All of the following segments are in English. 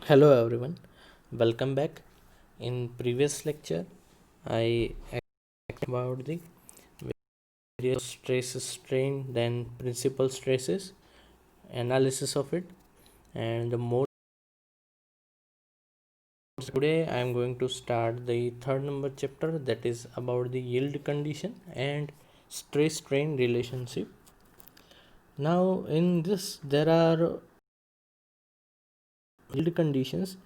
Hello everyone, welcome back. In previous lecture, I explained about the various stress strain, then principal stresses, analysis of it, and the more. Today, I am going to start the third number chapter that is about the yield condition and stress strain relationship. Now, in this, there are yield conditions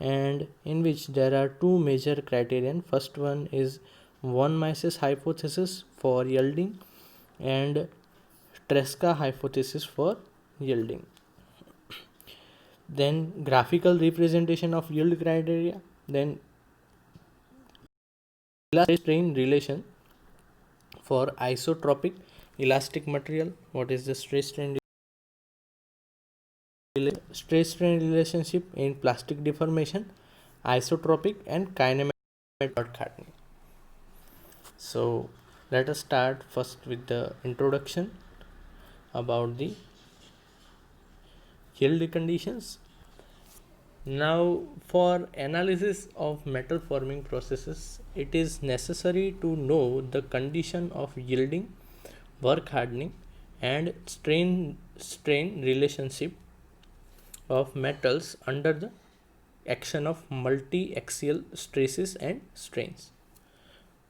and in which there are two major criterion. First one is von Mises hypothesis for yielding and Tresca hypothesis for yielding. Then graphical representation of yield criteria, then elastic strain relation for isotropic elastic material. What is the stress strain relationship in plastic deformation, isotropic and kinematic hardening. So let us start first with the introduction about the yield conditions. Now, for analysis of metal forming processes, it is necessary to know the condition of yielding, work hardening, and strain relationship of metals under the action of multi-axial stresses and strains.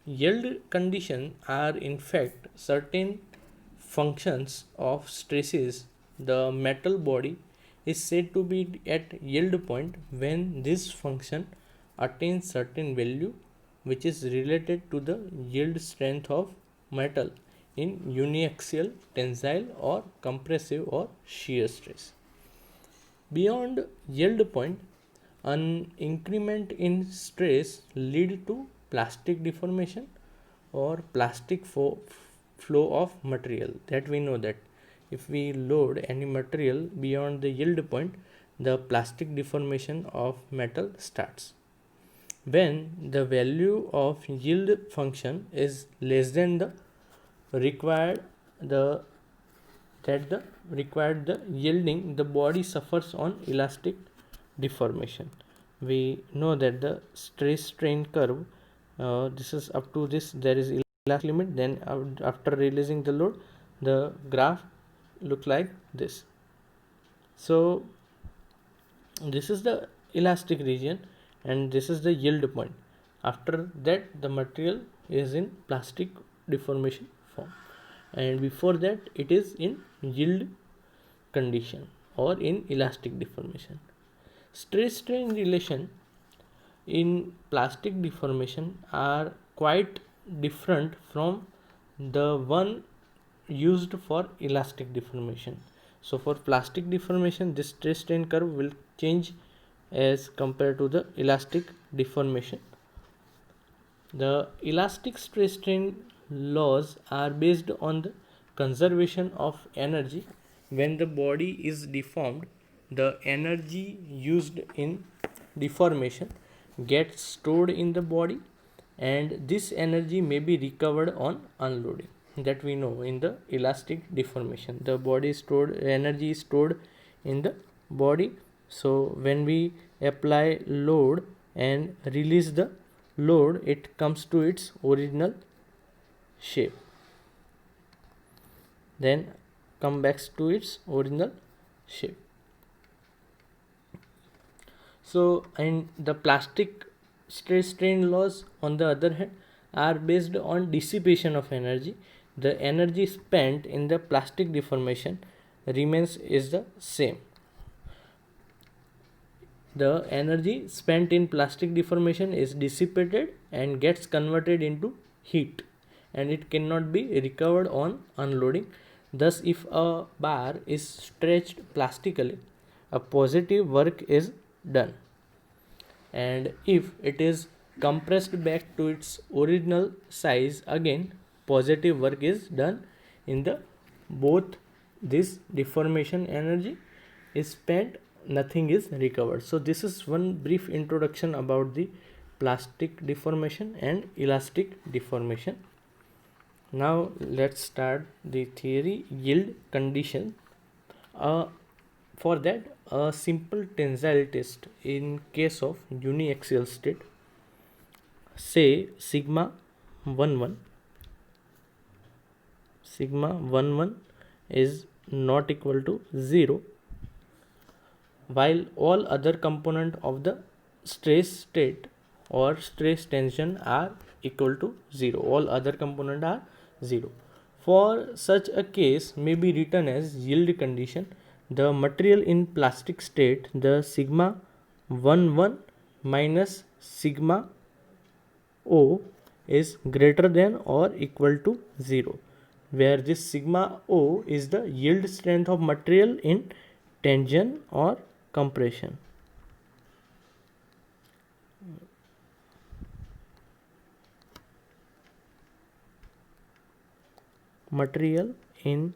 Yield conditions are in fact certain functions of stresses. The metal body is said to be at yield point when this function attains certain value which is related to the yield strength of metal in uniaxial, tensile or compressive or shear stress. Beyond yield point, an increment in stress lead to plastic deformation or plastic flow of material. That we know that if we load any material beyond the yield point, the plastic deformation of metal starts. When the value of yield function is less than the required the the required the yielding, the body suffers on elastic deformation. We know that the stress strain curve, this is up to this there is elastic limit, then after releasing the load the graph look like this. So this is the elastic region and this is the yield point. After that the material is in plastic deformation form, and before that it is in yield condition or in elastic deformation. Stress strain relation in plastic deformation are quite different from the one used for elastic deformation. So for plastic deformation, this stress strain curve will change as compared to the elastic deformation. The elastic stress strain laws are based on the conservation of energy. When the body is deformed, the energy used in deformation gets stored in the body, and this energy may be recovered on unloading. That we know in the elastic deformation, the body stored energy is stored in the body. So when we apply load and release the load, it comes to its original shape, then come back to its original shape. So and the plastic stress strain laws on the other hand are based on dissipation of energy. The energy spent in the plastic deformation remains is the same. The energy spent in plastic deformation is dissipated and gets converted into heat, and it cannot be recovered on unloading. Thus if a bar is stretched plastically, a positive work is done, and if it is compressed back to its original size, again positive work is done. In the both this deformation energy is spent, nothing is recovered. So this is one brief introduction about the plastic deformation and elastic deformation. Now let's start the theory. Yield condition. A For that, a simple tensile test in case of uniaxial state, say sigma 11 is not equal to 0, while all other component of the stress state or stress tension are equal to 0. All other component are 0. For such a case may be written as yield condition. The material in plastic state, the sigma 11 minus sigma O is greater than or equal to 0, where this sigma O is the yield strength of material in tension or compression. Material in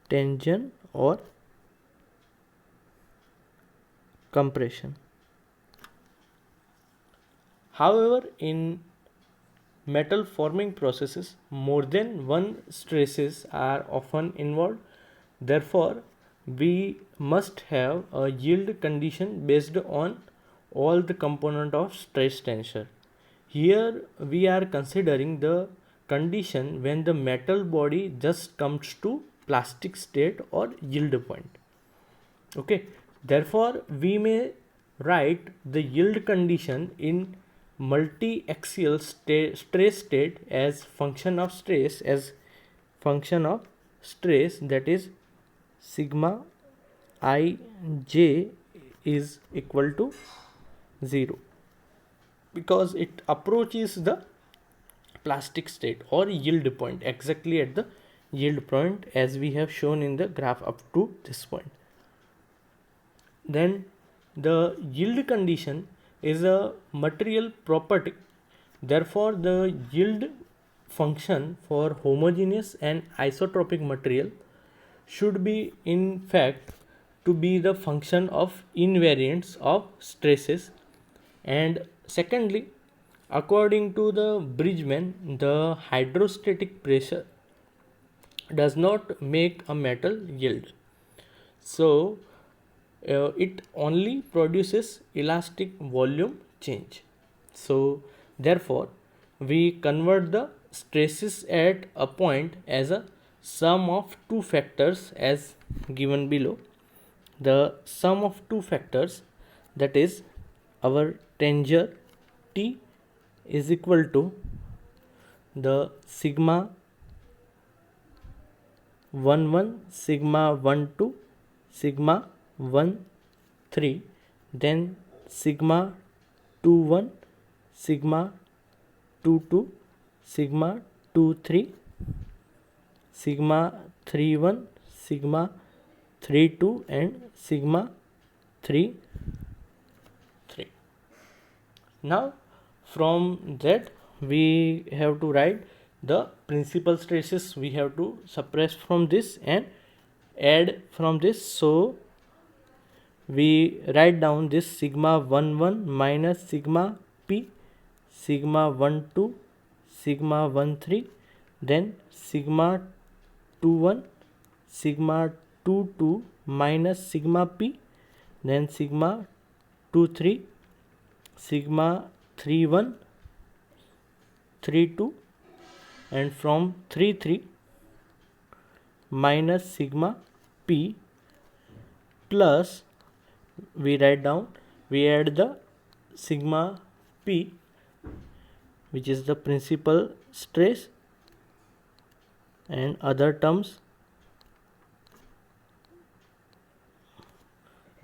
tension or compression. However, in metal forming processes, more than one stresses are often involved. Therefore, we must have a yield condition based on all the component of stress tensor. Here we are considering the condition when the metal body just comes to plastic state or yield point. Okay, therefore we may write the yield condition in multi-axial stress state as function of stress, that is sigma ij is equal to 0, because it approaches the plastic state or yield point exactly at the yield point as we have shown in the graph up to this point. Then the yield condition is a material property. Therefore, the yield function for homogeneous and isotropic material should be in fact to be the function of invariance of stresses. And secondly, according to the Bridgman, the hydrostatic pressure does not make a metal yield. So it only produces elastic volume change. So therefore we convert the stresses at a point as a sum of two factors as given below. The sum of two factors, that is our tensor T, is equal to the sigma 11 sigma 12 sigma 1 3, then sigma 21 sigma 22 sigma 23 sigma 31 sigma 32 and sigma 3. Now from that we have to write the principal stresses. We have to suppress from this and add from this. So we write down this sigma 11 minus sigma p, sigma 12 sigma 13, then sigma 21 sigma 22 minus sigma p, then sigma 23 sigma 31 32, and from 33 minus sigma p, plus we write down, we add the sigma p, which is the principal stress, and other terms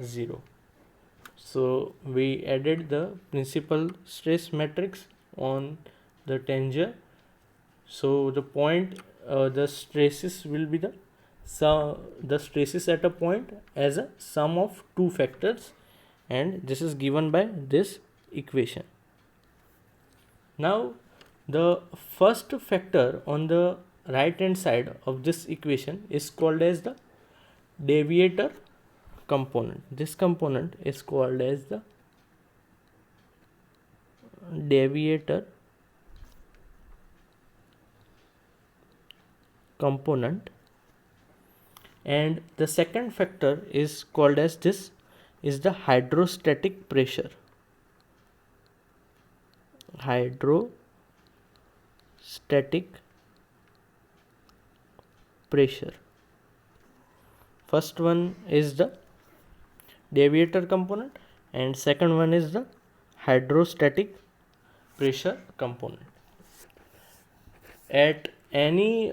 0. So we added the principal stress matrix on the tensor. So the point, the stresses will be the stresses at a point as a sum of two factors, and this is given by this equation. Now the first factor on the right hand side of this equation is called as the deviator component. This component is called as the deviator component, And the second factor is called as this is the hydrostatic pressure. Hydrostatic pressure. First one is the deviator component and second one is the hydrostatic pressure component. At any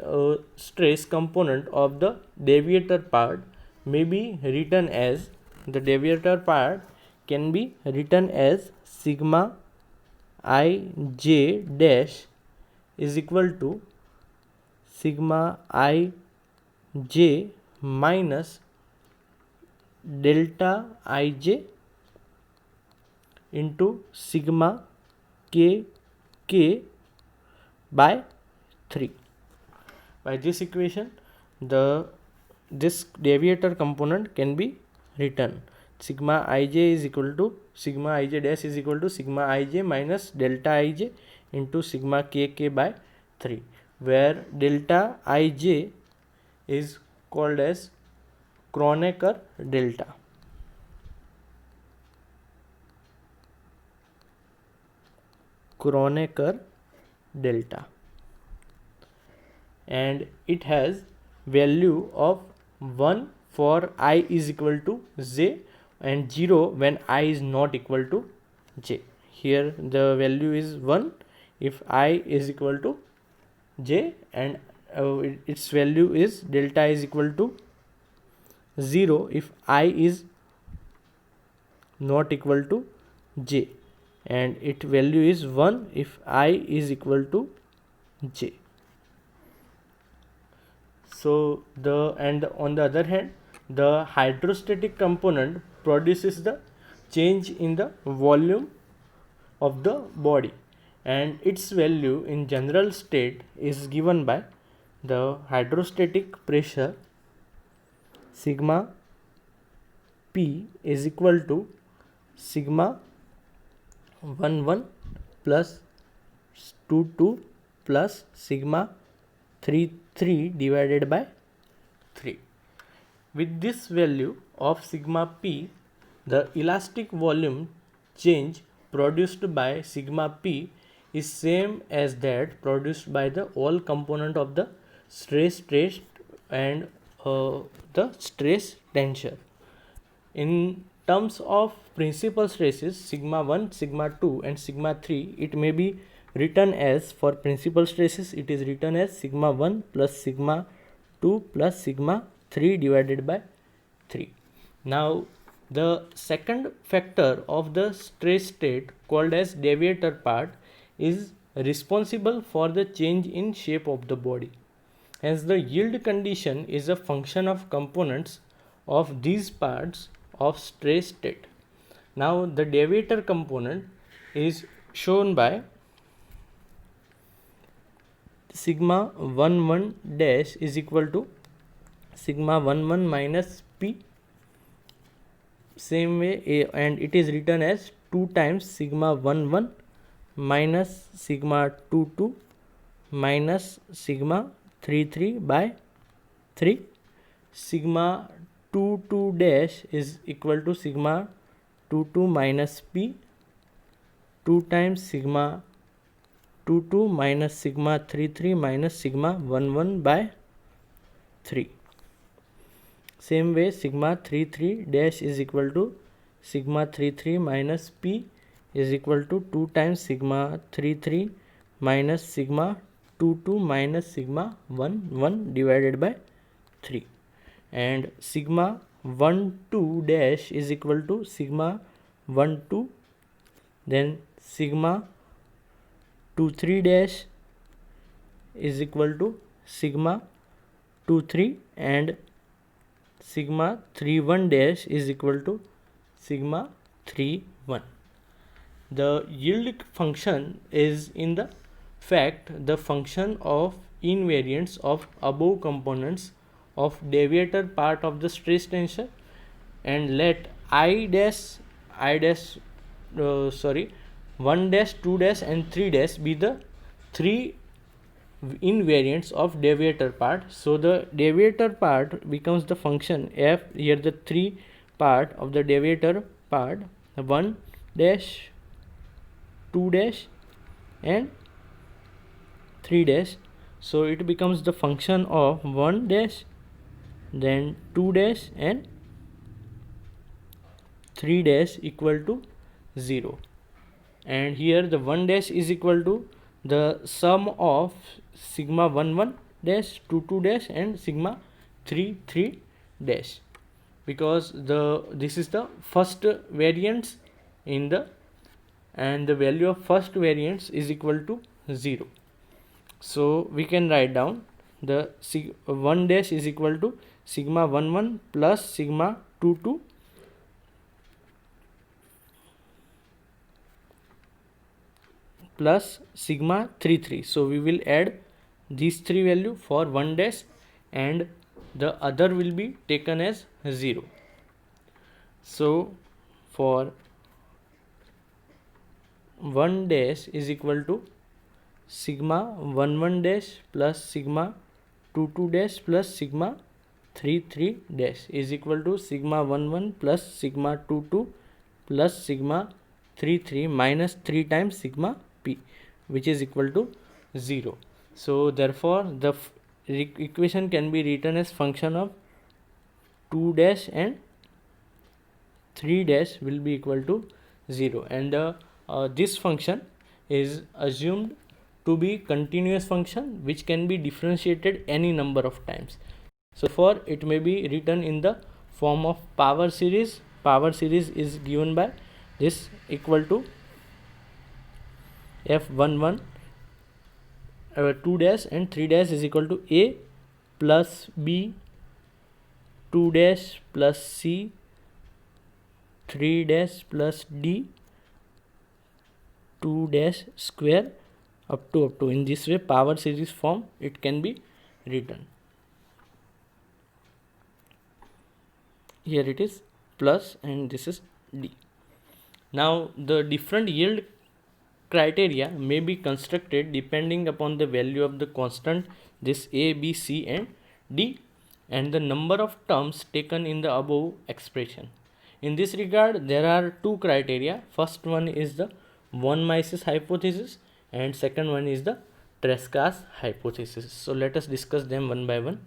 stress component of the deviator part may be written as, the deviator part can be written as sigma ij dash is equal to sigma ij minus delta ij into sigma k by 3. By this equation, this deviator component can be written sigma ij is equal to sigma ij dash is equal to sigma ij minus delta ij into sigma k by 3, where delta ij is called as Kronecker delta. Kronecker delta, and it has value of 1 for I is equal to j and 0 when I is not equal to j. Here the value is 1 if I is equal to j, and its value is delta is equal to 0 if I is not equal to j, and its value is 1 if I is equal to j. So on the other hand, the hydrostatic component produces the change in the volume of the body, and its value in general state is given by the hydrostatic pressure sigma p is equal to sigma 11 plus 22 plus sigma 3 divided by 3. With this value of sigma p, the elastic volume change produced by sigma p is same as that produced by the all component of the stress test and the stress tensor. In terms of principal stresses sigma 1, sigma 2 and sigma 3, it may be written as, for principal stresses it is written as sigma 1 plus sigma 2 plus sigma 3 divided by 3. Now the second factor of the stress state called as deviator part is responsible for the change in shape of the body. Hence the yield condition is a function of components of these parts of stress state. Now the deviator component is shown by sigma 11 dash is equal to sigma 11 minus p, same way and it is written as 2 times sigma 11 minus sigma 22 minus sigma 33 by 3. Sigma 22 dash is equal to sigma 22 minus p 2 times sigma 22 minus sigma 33 minus sigma 11 by 3. Same way sigma 33 dash is equal to sigma 33 minus p is equal to 2 times sigma 33 minus sigma 22 minus sigma 11 divided by 3, and sigma 12 dash is equal to sigma 12, then sigma 23 dash is equal to sigma 23 and sigma 31 dash is equal to sigma 31. The yield function is in the fact the function of invariance of above components of deviator part of the stress tensor, and let 1 dash, 2 dash and 3 dash be the 3 invariants of deviator part. So the deviator part becomes the function f. Here the three part of the deviator part, 1 dash, 2 dash and 3 dash. So it becomes the function of 1 dash, then 2 dash and 3 dash equal to 0. And here the 1 dash is equal to the sum of sigma 1 1 dash, 2 2 dash and sigma 3 3 dash, because this is the first variance in the, and the value of first variance is equal to 0. So we can write down the 1 dash is equal to sigma 1 1 plus sigma 2 2 plus sigma 3 3. So we will add these three value for 1 dash and the other will be taken as 0. So for 1 dash is equal to sigma 1 1 dash plus sigma 2 2 dash plus sigma 3 3 dash is equal to sigma 1 1 plus sigma 2 2 plus sigma 3 3 minus 3 times sigma p, which is equal to 0. So therefore the equation can be written as function of 2 dash and 3 dash will be equal to 0, and this function is assumed to be continuous function which can be differentiated any number of times. So for it may be written in the form of power series. Power series is given by this equal to f11 2 dash and 3 dash is equal to a plus b 2 dash plus c 3 dash plus d 2 dash square up to. In this way power series form it can be written. Here it is plus and this is d. Now the different yield criteria may be constructed depending upon the value of the constant, this a, b, c and d, and the number of terms taken in the above expression. In this regard there are two criteria. First one is the von Mises hypothesis and second one is the Tresca's hypothesis. So let us discuss them one by one.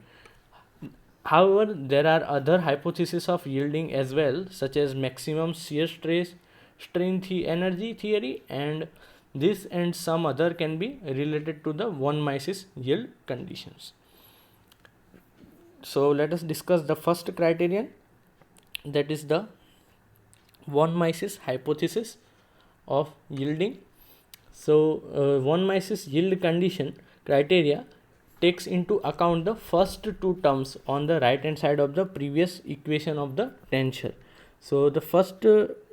However, there are other hypotheses of yielding as well, such as maximum shear stress strain energy theory, and this and some other can be related to the von Mises yield conditions. So let us discuss the first criterion, that is the von Mises hypothesis of yielding. So von Mises yield condition criteria takes into account the first two terms on the right hand side of the previous equation of the tensor. So the first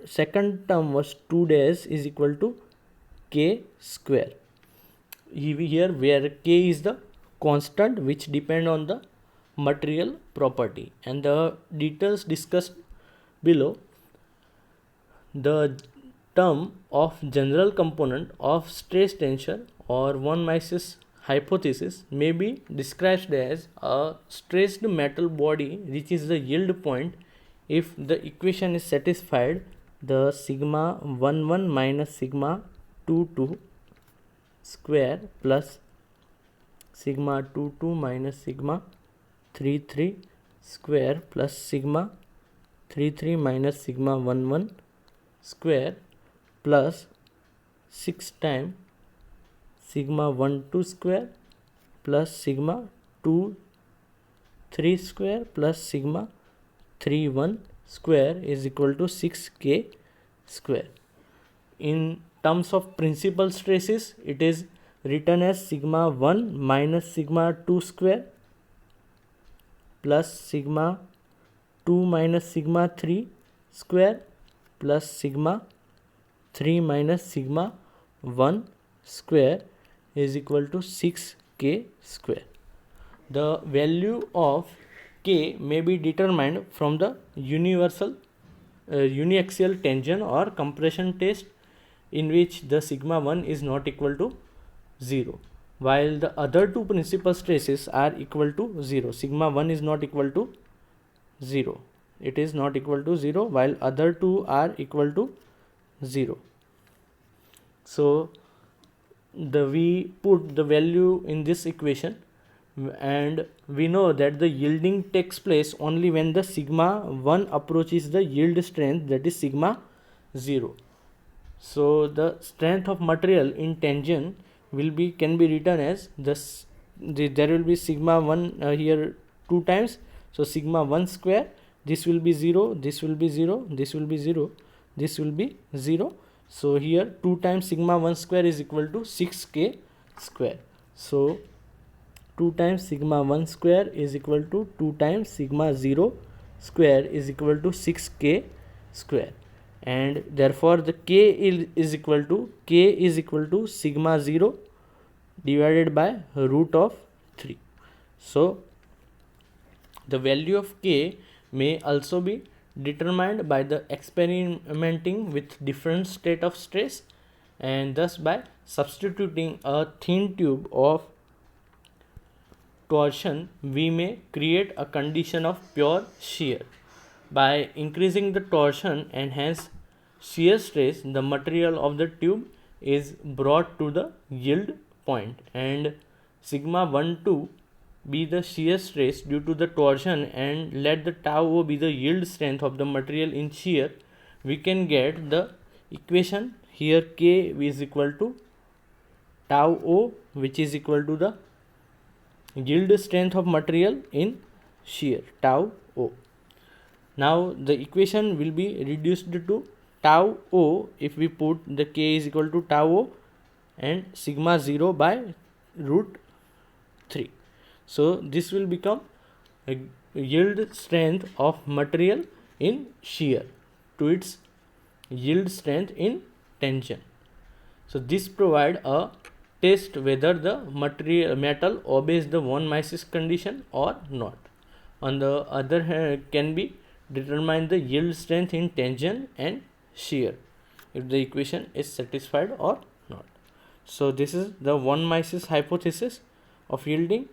second term was 2 dash is equal to k square. Here where k is the constant which depend on the material property, and the details discussed below. The term of general component of stress tensor or von Mises hypothesis may be described as a stressed metal body reaches the yield point if the equation is satisfied. The sigma 1 1 minus sigma 2 2 square plus sigma 2 2 minus sigma 3 3 square plus sigma 3 3 minus sigma 1 1 square plus 6 times sigma 1 2 square plus sigma 2 3 square plus sigma 3 1 square is equal to 6k square. In terms of principal stresses, it is written as sigma 1 minus sigma 2 square plus sigma 2 minus sigma 3 square plus sigma 3 minus sigma 1 square is equal to 6k square. The value of k may be determined from the uniaxial tension or compression test in which the sigma 1 is not equal to 0. while the other two principal stresses are equal to 0. Sigma 1 is not equal to 0. It is not equal to 0 while other two are equal to 0. So we put the value in this equation, and we know that the yielding takes place only when the sigma 1 approaches the yield strength, that is sigma 0. So the strength of material in tangent can be written as there will be sigma 1 here 2 times, so sigma 1 square, this will be 0, this will be 0, this will be 0, this will be 0. So here 2 times sigma 1 square is equal to 6k square. So 2 times sigma 1 square is equal to 2 times sigma 0 square is equal to 6k square, and therefore the is equal to sigma 0 divided by root of 3. So the value of k may also be determined by the experimenting with different state of stress, and thus by substituting a thin tube of torsion we may create a condition of pure shear. By increasing the torsion and hence shear stress, the material of the tube is brought to the yield point, and sigma 1 2 be the shear stress due to the torsion, and let the tau O be the yield strength of the material in shear, we can get the equation here K is equal to tau O, which is equal to the yield strength of material in shear, tau O. Now the equation will be reduced to tau O if we put the K is equal to tau O and sigma 0 by root 3. So this will become a yield strength of material in shear to its yield strength in tension. So this provide a test whether the metal obeys the von Mises condition or not. On the other hand, can be determine the yield strength in tension and shear if the equation is satisfied or not. So this is the von Mises hypothesis of yielding.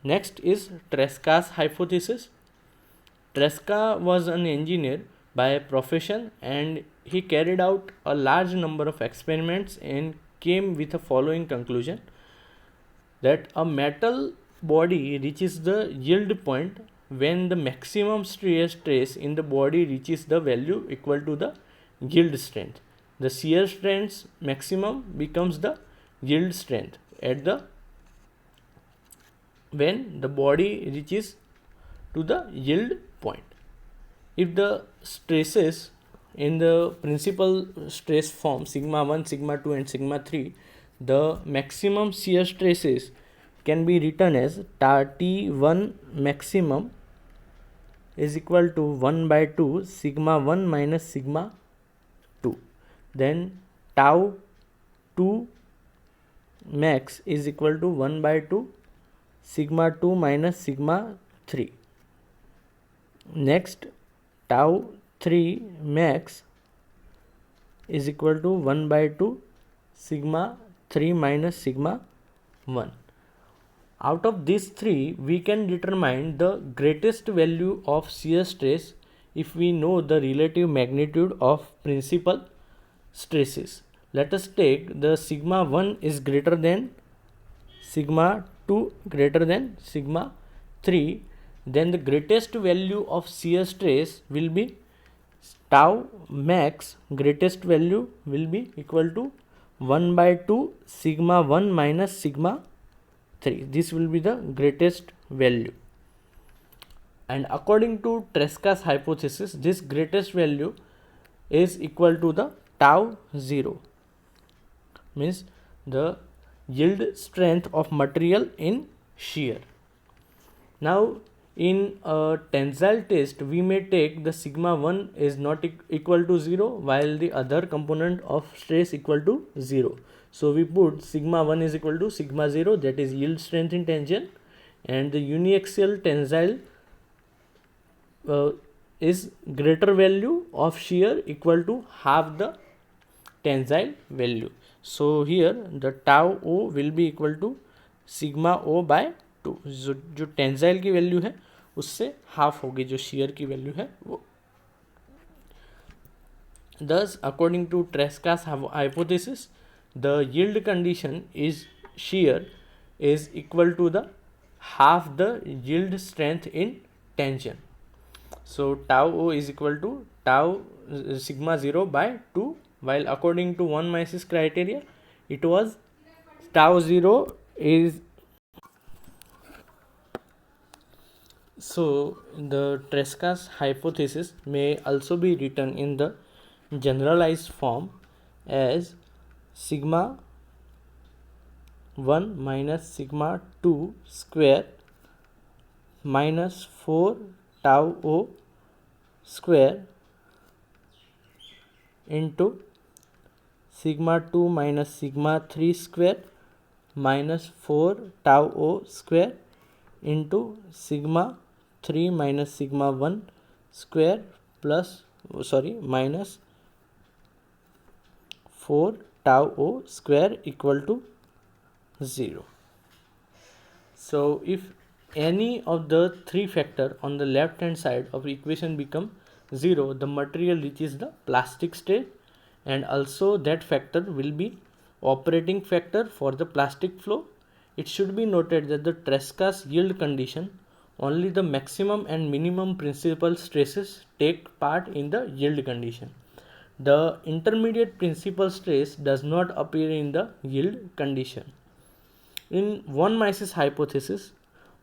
Next is Tresca's hypothesis. Tresca was an engineer by profession, and he carried out a large number of experiments and came with the following conclusion: that a metal body reaches the yield point when the maximum shear stress in the body reaches the value equal to the yield strength. The shear strength maximum becomes the yield strength at the when the body reaches to the yield point. If the stresses in the principal stress form sigma 1, sigma 2 and sigma 3, the maximum shear stresses can be written as T1 maximum is equal to 1 by 2 sigma 1 minus sigma 2. Then tau 2 max is equal to 1 by 2 sigma 2 minus sigma 3. Next, tau 3 max is equal to 1 by 2 sigma 3 minus sigma 1. Out of these three, we can determine the greatest value of shear stress if we know the relative magnitude of principal stresses. Let us take the sigma 1 is greater than sigma 2 greater than sigma 3, then the greatest value of shear stress will be tau max, greatest value will be equal to 1 by 2 sigma 1 minus sigma 3. This will be the greatest value. And according to Tresca's hypothesis, this greatest value is equal to the tau 0, means the yield strength of material in shear. Now in a tensile test, we may take the sigma 1 is not equal to 0 while the other component of stress equal to 0. So we put sigma 1 is equal to sigma 0, that is yield strength in tension, and the uniaxial tensile is greater value of shear equal to half the tensile value. So here the tau O will be equal to sigma o by 2, जो tensile की value है उससे half होगी जो shear की value है वो. Thus, according to Tresca's hypothesis, the yield condition is shear is equal to the half the yield strength in tension. So tau O is equal to tau sigma 0 by 2, while according to von Mises criteria, it was tau 0 is. So the Tresca's hypothesis may also be written in the generalized form as sigma 1 minus sigma 2 square minus 4 tau O square into sigma 2 minus sigma 3 square minus 4 tau O square into sigma 3 minus sigma 1 square minus 4 tau O square equal to 0. So if any of the three factor on the left hand side of equation become 0, the material reaches the plastic state, and also that factor will be operating factor for the plastic flow. It should be noted that the Tresca's yield condition, only the maximum and minimum principal stresses take part in the yield condition. The intermediate principal stress does not appear in the yield condition. In von Mises hypothesis,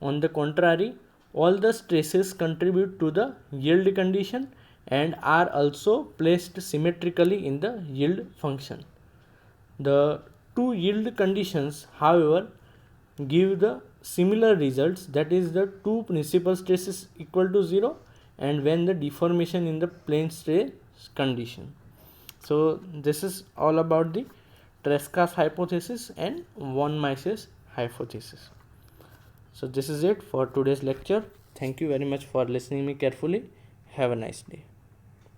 on the contrary, all the stresses contribute to the yield condition and are also placed symmetrically in the yield function. The two yield conditions, however, give the similar results, that is the two principal stresses equal to 0 and when the deformation in the plane stress condition. So this is all about the Tresca's hypothesis and von Mises hypothesis. So this is it for today's lecture. Thank you very much for listening me carefully. Have a nice day.